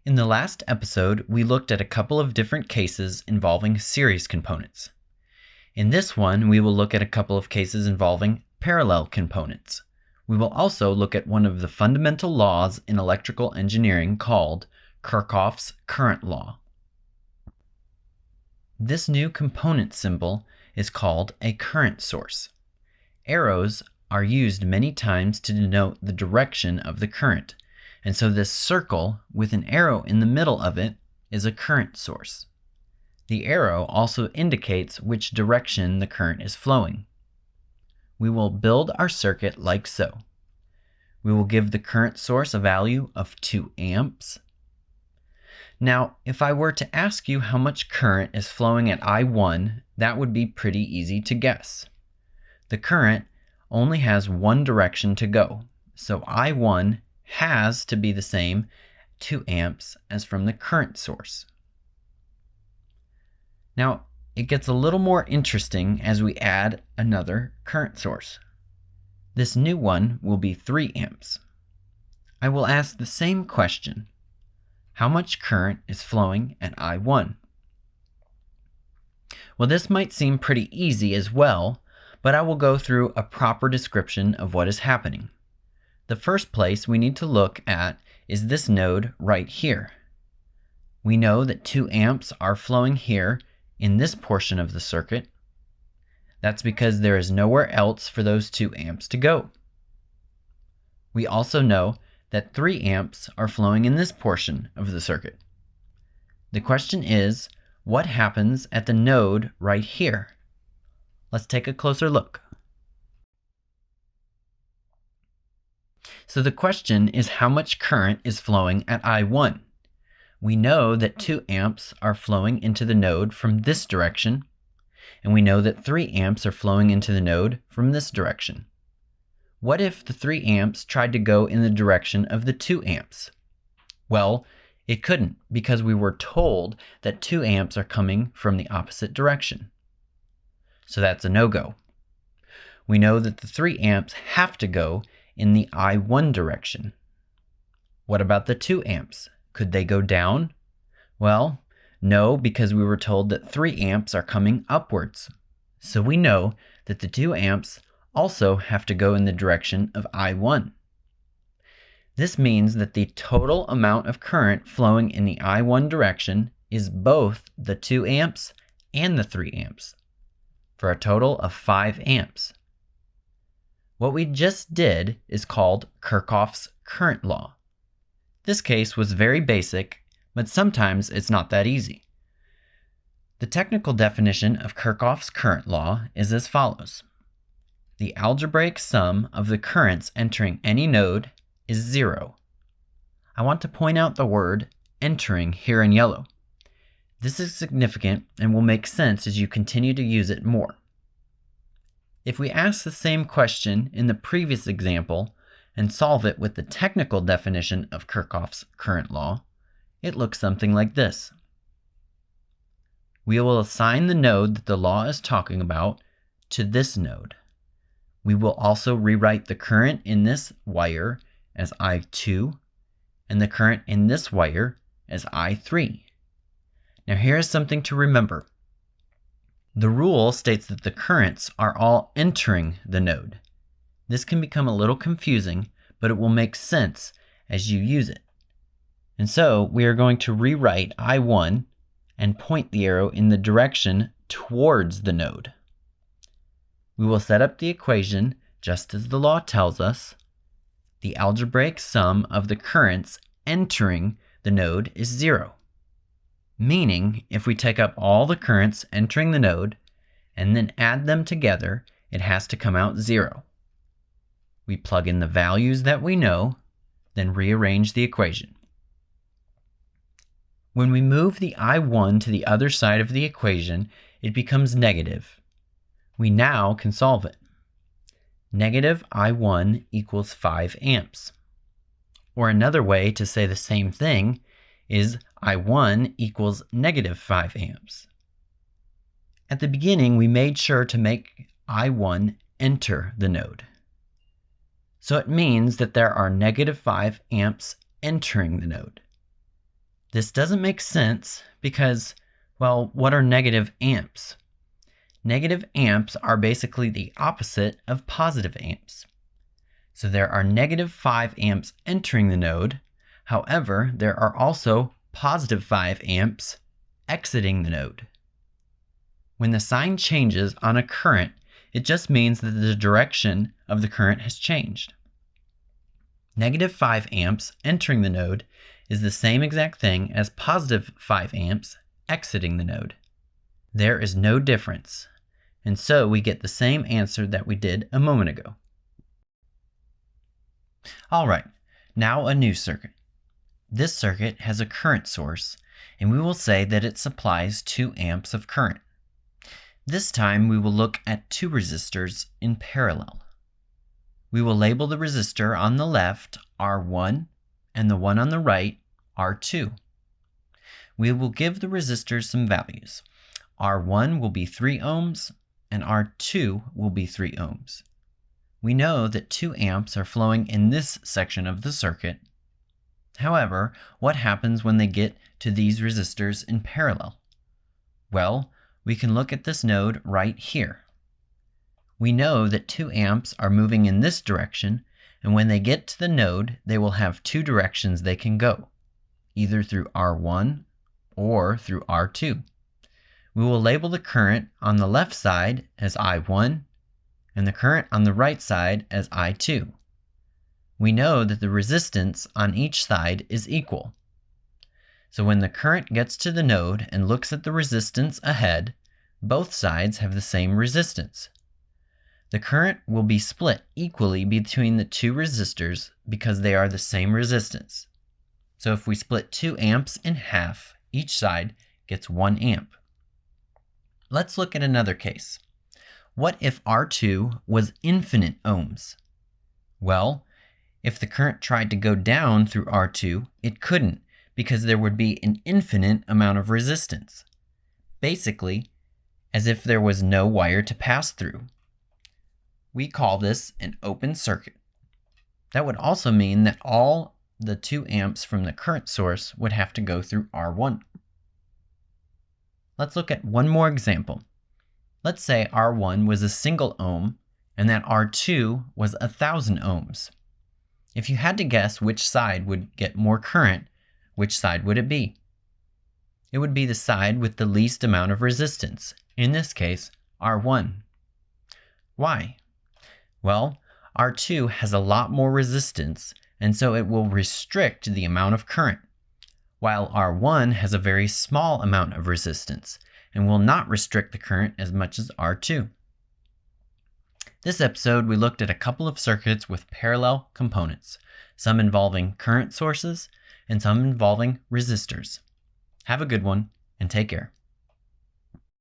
In the last episode, we looked at a couple of different cases involving series components. In this one, we will look at a couple of cases involving parallel components. We will also look at one of the fundamental laws in electrical engineering called Kirchhoff's current law. This new component symbol is called a current source. Arrows are used many times to denote the direction of the current, and so this circle with an arrow in the middle of it is a current source. The arrow also indicates which direction the current is flowing. We will build our circuit like so. We will give the current source a value of 2 amps. Now, if I were to ask you how much current is flowing at I1, that would be pretty easy to guess. The current only has one direction to go, so I1 has to be the same 2 amps as from the current source. Now, it gets a little more interesting as we add another current source. This new one will be 3 amps. I will ask the same question. How much current is flowing at I1? Well, this might seem pretty easy as well, but I will go through a proper description of what is happening. The first place we need to look at is this node right here. We know that 2 amps are flowing here in this portion of the circuit. That's because there is nowhere else for those 2 amps to go. We also know that 3 amps are flowing in this portion of the circuit. The question is, what happens at the node right here? Let's take a closer look. So the question is how much current is flowing at I1. We know that 2 amps are flowing into the node from this direction, and we know that 3 amps are flowing into the node from this direction. What if the 3 amps tried to go in the direction of the 2 amps? Well, it couldn't because we were told that 2 amps are coming from the opposite direction. So that's a no-go. We know that the 3 amps have to go in the I1 direction. What about the 2 amps? Could they go down? Well, no, because we were told that 3 amps are coming upwards. So we know that the 2 amps also have to go in the direction of I1. This means that the total amount of current flowing in the I1 direction is both the 2 amps and the 3 amps, for a total of 5 amps. What we just did is called Kirchhoff's current law. This case was very basic, but sometimes it's not that easy. The technical definition of Kirchhoff's current law is as follows. The algebraic sum of the currents entering any node is 0. I want to point out the word entering here in yellow. This is significant and will make sense as you continue to use it more. If we ask the same question in the previous example and solve it with the technical definition of Kirchhoff's current law, it looks something like this. We will assign the node that the law is talking about to this node. We will also rewrite the current in this wire as I2 and the current in this wire as I3. Now here is something to remember. The rule states that the currents are all entering the node. This can become a little confusing, but it will make sense as you use it. And so we are going to rewrite I1 and point the arrow in the direction towards the node. We will set up the equation just as the law tells us. The algebraic sum of the currents entering the node is 0. Meaning, if we take up all the currents entering the node and then add them together, it has to come out 0. We plug in the values that we know, then rearrange the equation. When we move the I1 to the other side of the equation, it becomes negative. We now can solve it. Negative I1 equals 5 amps. Or another way to say the same thing is I1 equals negative 5 amps. At the beginning, we made sure to make I1 enter the node. So it means that there are negative 5 amps entering the node. This doesn't make sense because, well, what are negative amps? Negative amps are basically the opposite of positive amps. So there are negative 5 amps entering the node. However, there are also positive 5 amps exiting the node. When the sign changes on a current, it just means that the direction of the current has changed. Negative 5 amps entering the node is the same exact thing as positive 5 amps exiting the node. There is no difference, and so we get the same answer that we did a moment ago. Alright, now a new circuit. This circuit has a current source, and we will say that it supplies 2 amps of current. This time we will look at 2 resistors in parallel. We will label the resistor on the left R1 and the one on the right R2. We will give the resistors some values. R1 will be 3 ohms and R2 will be 3 ohms. We know that 2 amps are flowing in this section of the circuit. However, what happens when they get to these resistors in parallel? Well, we can look at this node right here. We know that 2 amps are moving in this direction, and when they get to the node, they will have 2 directions they can go, either through R1 or through R2. We will label the current on the left side as I1 and the current on the right side as I2. We know that the resistance on each side is equal. So when the current gets to the node and looks at the resistance ahead, both sides have the same resistance. The current will be split equally between the 2 resistors because they are the same resistance. So if we split 2 amps in half, each side gets 1 amp. Let's look at another case. What if R2 was infinite ohms? Well, if the current tried to go down through R2, it couldn't because there would be an infinite amount of resistance. Basically, as if there was no wire to pass through. We call this an open circuit. That would also mean that all the 2 amps from the current source would have to go through R1. Let's look at one more example. Let's say R1 was a single ohm and that R2 was 1,000 ohms. If you had to guess which side would get more current, which side would it be? It would be the side with the least amount of resistance, in this case, R1. Why? Well, R2 has a lot more resistance, and so it will restrict the amount of current, while R1 has a very small amount of resistance and will not restrict the current as much as R2. This episode, we looked at a couple of circuits with parallel components, some involving current sources and some involving resistors. Have a good one, and take care.